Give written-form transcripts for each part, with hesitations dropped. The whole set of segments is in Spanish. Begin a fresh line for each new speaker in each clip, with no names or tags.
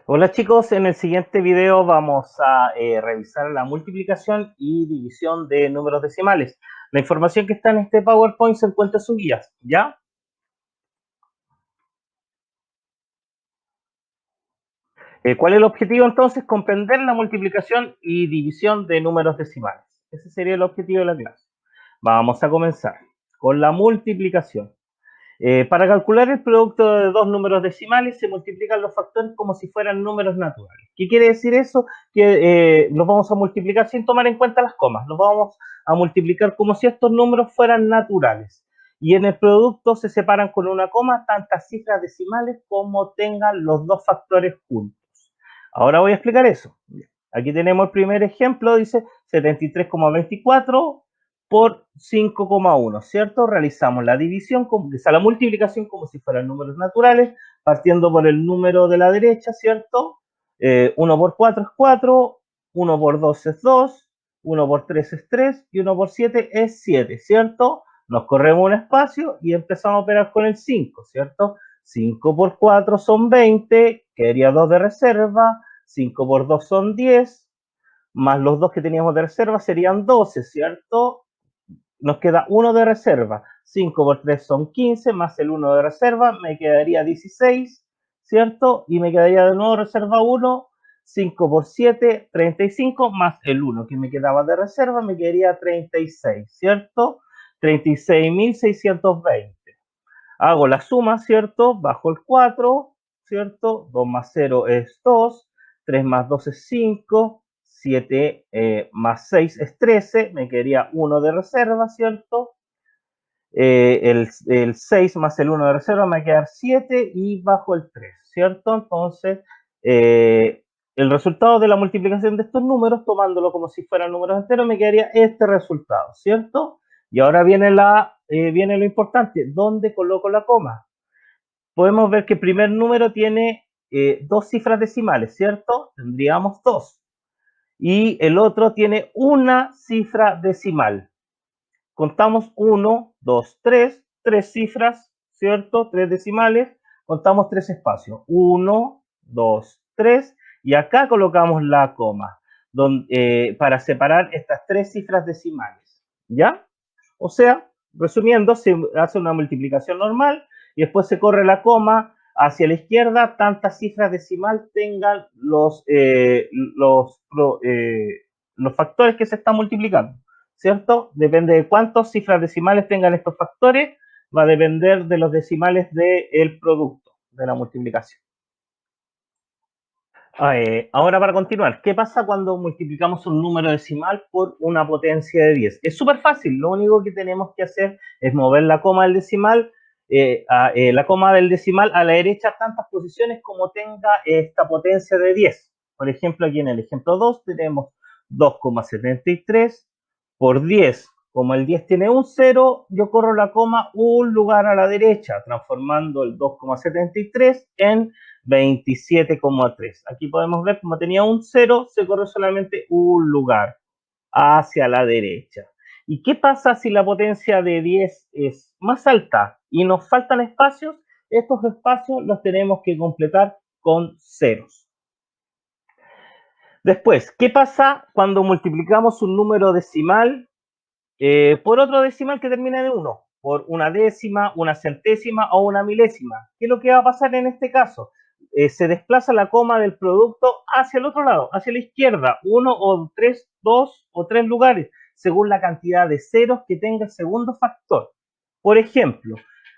Hola chicos, en el siguiente video vamos a revisar la multiplicación y división de números decimales. La información que está en este PowerPoint se encuentra en sus guías, ¿ya? ¿Cuál es el objetivo entonces? Comprender la multiplicación y división de números decimales. Ese sería el objetivo de la clase. Vamos a comenzar con la multiplicación. Para calcular el producto de dos números decimales se multiplican los factores como si fueran números naturales. ¿Qué quiere decir eso? Que los vamos a multiplicar sin tomar en cuenta las comas. Los vamos a multiplicar como si estos números fueran naturales. Y en el producto se separan con una coma tantas cifras decimales como tengan los dos factores juntos. Ahora voy a explicar eso. Aquí tenemos el primer ejemplo, dice 73,24 por 5,1, ¿cierto? Realizamos la división, o sea, la multiplicación como si fueran números naturales, partiendo por el número de la derecha, ¿cierto? 1 por 4 es 4, 1 por 2 es 2, 1 por 3 es 3 y 1 por 7 es 7, ¿cierto? Nos corremos un espacio y empezamos a operar con el 5, ¿cierto? 5 por 4 son 20, quedaría 2 de reserva, 5 por 2 son 10, más los 2 que teníamos de reserva serían 12, ¿cierto? Nos queda 1 de reserva, 5 por 3 son 15, más el 1 de reserva, me quedaría 16, ¿cierto? Y me quedaría de nuevo reserva 1, 5 por 7, 35, más el 1 que me quedaba de reserva, me quedaría 36, ¿cierto? 36.620. Hago la suma, ¿cierto? Bajo el 4, ¿cierto? 2 más 0 es 2, 3 más 2 es 5, 7 más 6 es 13, me quedaría 1 de reserva, ¿cierto? El 6 más el 1 de reserva me va a quedar 7 y bajo el 3, ¿cierto? Entonces, eh, el resultado de la multiplicación de estos números, tomándolo como si fueran números enteros, me quedaría este resultado, ¿cierto? Y ahora viene lo importante, ¿dónde coloco la coma? Podemos ver que el primer número tiene dos cifras decimales, ¿cierto? Tendríamos dos. Y el otro tiene una cifra decimal. Contamos 1, 2, 3, tres cifras, ¿cierto? Tres decimales. Contamos tres espacios. 1, 2, 3. Y acá colocamos la coma para separar estas tres cifras decimales. ¿Ya? O sea, resumiendo, se hace una multiplicación normal y después se corre la coma hacia la izquierda, tantas cifras decimal tengan los factores que se están multiplicando, ¿cierto? Depende de cuántas cifras decimales tengan estos factores, va a depender de los decimales del producto de la multiplicación. Ahora para continuar, ¿qué pasa cuando multiplicamos un número decimal por una potencia de 10? Es súper fácil, lo único que tenemos que hacer es mover la coma del decimal, la coma del decimal a la derecha tantas posiciones como tenga esta potencia de 10. Por ejemplo, aquí en el ejemplo 2 tenemos 2,73 por 10. Como el 10 tiene un 0, yo corro la coma un lugar a la derecha, transformando el 2,73 en 27,3. Aquí podemos ver como tenía un 0, se corre solamente un lugar hacia la derecha. ¿Y qué pasa si la potencia de 10 es más alta y nos faltan espacios? Estos espacios los tenemos que completar con ceros. Después, ¿qué pasa cuando multiplicamos un número decimal por otro decimal que termina en 1? Por una décima, una centésima o una milésima. ¿Qué es lo que va a pasar en este caso? Se desplaza la coma del producto hacia el otro lado, hacia la izquierda, uno o tres, dos o tres lugares, según la cantidad de ceros que tenga el segundo factor. Por ejemplo,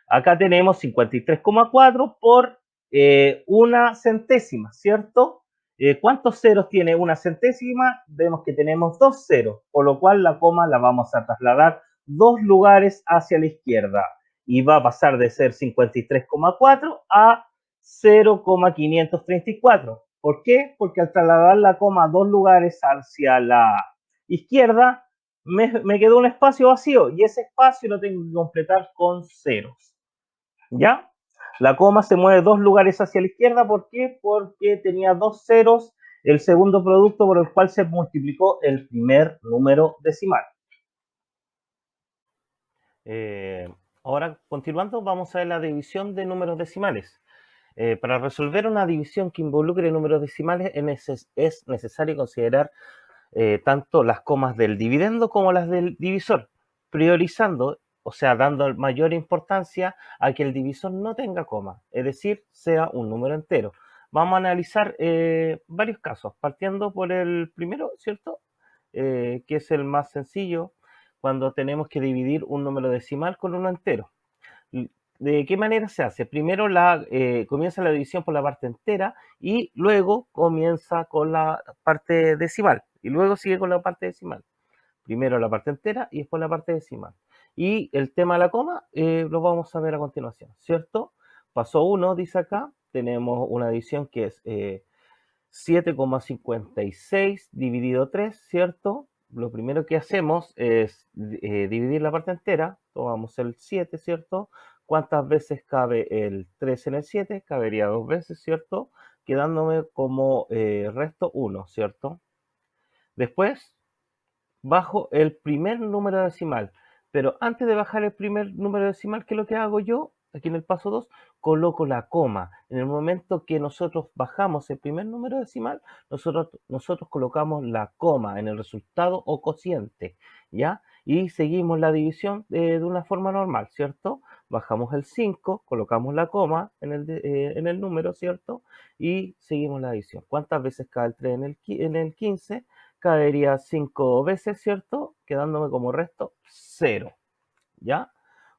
acá tenemos 53,4 por una centésima, ¿cierto? ¿Cuántos ceros tiene una centésima? Vemos que tenemos dos ceros, por lo cual la coma la vamos a trasladar dos lugares hacia la izquierda y va a pasar de ser 53,4 a 0,534. ¿Por qué? Porque al trasladar la coma dos lugares hacia la izquierda, me quedó un espacio vacío y ese espacio lo tengo que completar con ceros. ¿Ya? La coma se mueve dos lugares hacia la izquierda. ¿Por qué? Porque tenía dos ceros el segundo producto por el cual se multiplicó el primer número decimal. Eh, Ahora, continuando, vamos a ver la división de números decimales. Para resolver una división que involucre números decimales es necesario considerar tanto las comas del dividendo como las del divisor, priorizando, o sea, dando mayor importancia a que el divisor no tenga coma, es decir, sea un número entero. Vamos a analizar varios casos, partiendo por el primero, ¿cierto? Que es el más sencillo, cuando tenemos que dividir un número decimal con uno entero. ¿De qué manera se hace? Primero comienza la división por la parte entera y luego comienza con la parte decimal y luego sigue con la parte decimal. Primero la parte entera y después la parte decimal. Y el tema de la coma lo vamos a ver a continuación, ¿cierto? Paso 1, dice acá, tenemos una división que es 7,56 dividido 3, ¿cierto? Lo primero que hacemos es dividir la parte entera, tomamos el 7, ¿cierto? ¿Cuántas veces cabe el 3 en el 7? Cabería 2 veces, ¿cierto? Quedándome como resto 1, ¿cierto? Después bajo el primer número decimal. Pero antes de bajar el primer número decimal, ¿qué es lo que hago yo? Aquí en el paso 2, coloco la coma. En el momento que nosotros bajamos el primer número decimal, nosotros colocamos la coma en el resultado o cociente, ¿ya? Y seguimos la división de una forma normal, ¿cierto? Bajamos el 5, colocamos la coma en el número, ¿cierto? Y seguimos la división. ¿Cuántas veces cae el 3 en el 15? Caería 5 veces, ¿cierto? Quedándome como resto 0, ¿ya?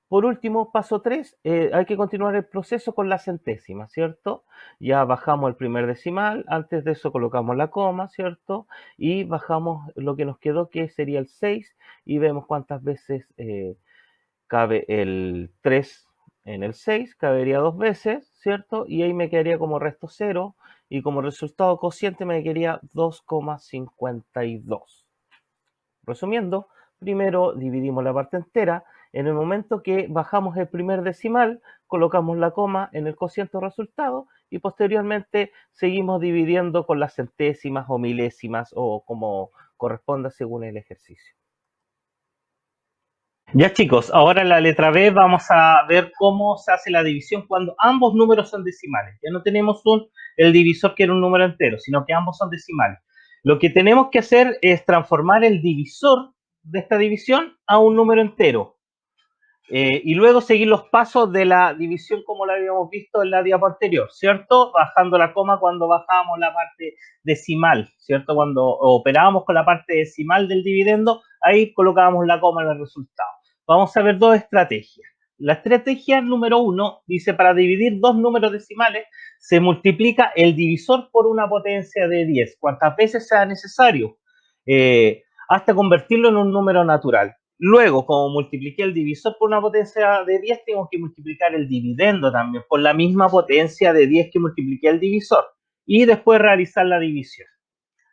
Por último, paso 3, hay que continuar el proceso con la centésima, ¿cierto? Ya bajamos el primer decimal, antes de eso colocamos la coma, ¿cierto? Y bajamos lo que nos quedó, que sería el 6, y vemos cuántas veces cabe el 3 en el 6, cabería 2 veces, ¿cierto? Y ahí me quedaría como resto 0 y como resultado cociente me quedaría 2,52. Resumiendo, primero dividimos la parte entera. En el momento que bajamos el primer decimal, colocamos la coma en el cociente o resultado y posteriormente seguimos dividiendo con las centésimas o milésimas o como corresponda según el ejercicio. Ya chicos, ahora en la letra B vamos a ver cómo se hace la división cuando ambos números son decimales. Ya no tenemos el divisor que era un número entero, sino que ambos son decimales. Lo que tenemos que hacer es transformar el divisor de esta división a un número entero. Y luego seguir los pasos de la división como la habíamos visto en la diapo anterior, ¿cierto? Bajando la coma cuando bajábamos la parte decimal, ¿cierto? Cuando operábamos con la parte decimal del dividendo, ahí colocábamos la coma en el resultado. Vamos a ver dos estrategias. La estrategia número 1 dice, para dividir dos números decimales, se multiplica el divisor por una potencia de 10, cuantas veces sea necesario, hasta convertirlo en un número natural. Luego, como multipliqué el divisor por una potencia de 10, tengo que multiplicar el dividendo también por la misma potencia de 10 que multipliqué el divisor. Y después realizar la división.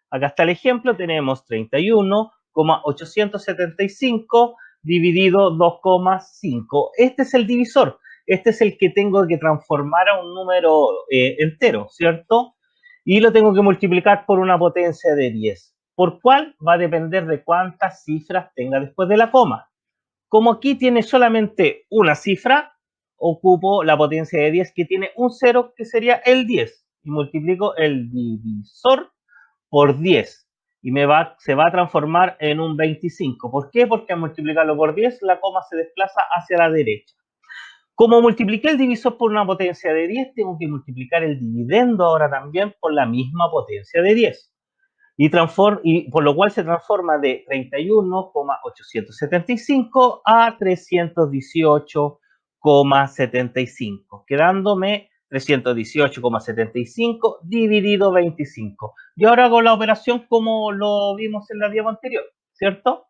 Acá está el ejemplo, tenemos 31,875 dividido 2,5. Este es el divisor, este es el que tengo que transformar a un número entero, ¿cierto? Y lo tengo que multiplicar por una potencia de 10. ¿Por cuál? Va a depender de cuántas cifras tenga después de la coma. Como aquí tiene solamente una cifra, ocupo la potencia de 10 que tiene un 0, que sería el 10. Y multiplico el divisor por 10 y se va a transformar en un 25. ¿Por qué? Porque al multiplicarlo por 10 la coma se desplaza hacia la derecha. Como multipliqué el divisor por una potencia de 10, tengo que multiplicar el dividendo ahora también por la misma potencia de 10. Y por lo cual se transforma de 31,875 a 318,75, quedándome 318,75 dividido 25. Y ahora hago la operación como lo vimos en la diapo anterior, ¿cierto?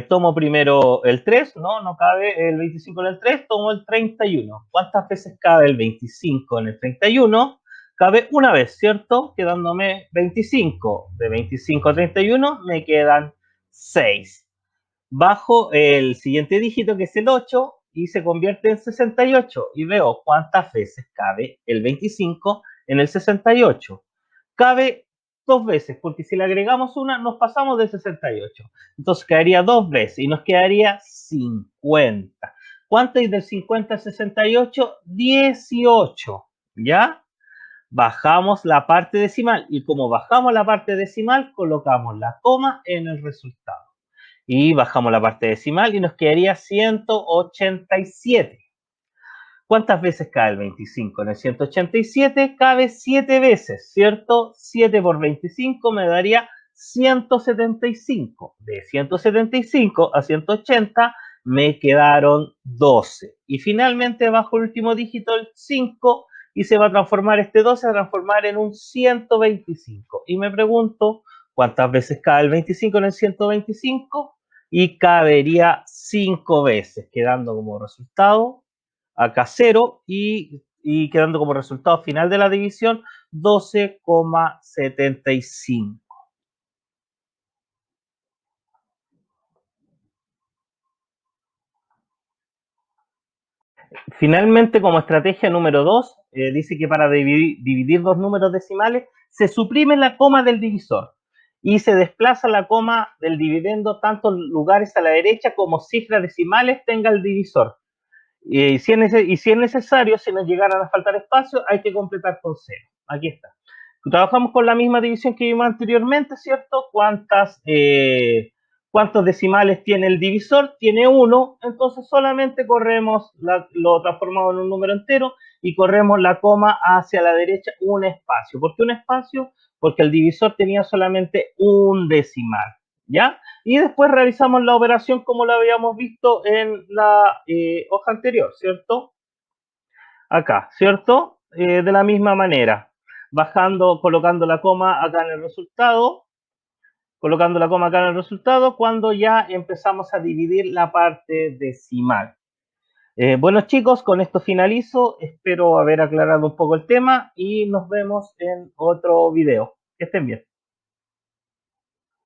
Tomo primero el 3, no cabe el 25 en el 3, tomo el 31. ¿Cuántas veces cabe el 25 en el 31? Cabe una vez, ¿cierto? Quedándome 25. De 25 a 31 me quedan 6. Bajo el siguiente dígito, que es el 8, y se convierte en 68. Y veo cuántas veces cabe el 25 en el 68. Cabe dos veces, porque si le agregamos una, nos pasamos de 68. Entonces quedaría dos veces y nos quedaría 50. ¿Cuánto hay del 50 al 68? 18. ¿Ya? Bajamos la parte decimal y como bajamos la parte decimal, colocamos la coma en el resultado. Y bajamos la parte decimal y nos quedaría 187. ¿Cuántas veces cabe el 25? En el 187 cabe 7 veces, ¿cierto? 7 por 25 me daría 175. De 175 a 180 me quedaron 12. Y finalmente bajo el último dígito el 5 y se va a transformar este 12 a transformar en un 125. Y me pregunto, ¿cuántas veces cabe el 25 en el 125? Y cabería 5 veces, quedando como resultado acá 0 y quedando como resultado final de la división 12,75. Finalmente, como estrategia número 2, dice que para dividir dos números decimales se suprime la coma del divisor y se desplaza la coma del dividendo tantos lugares a la derecha como cifras decimales tenga el divisor. Y si es necesario, si nos llegaran a faltar espacio, hay que completar con cero. Aquí está. Trabajamos con la misma división que vimos anteriormente, ¿cierto? ¿Cuántos decimales tiene el divisor? Tiene uno, entonces solamente lo transformamos en un número entero y corremos la coma hacia la derecha un espacio. ¿Por qué un espacio? Porque el divisor tenía solamente un decimal, ¿ya? Y después realizamos la operación como la habíamos visto en la hoja anterior, ¿cierto? Acá, ¿cierto? De la misma manera, bajando, colocando la coma acá en el resultado, cuando ya empezamos a dividir la parte decimal. Bueno chicos, con esto finalizo, espero haber aclarado un poco el tema y nos vemos en otro video. Que estén bien.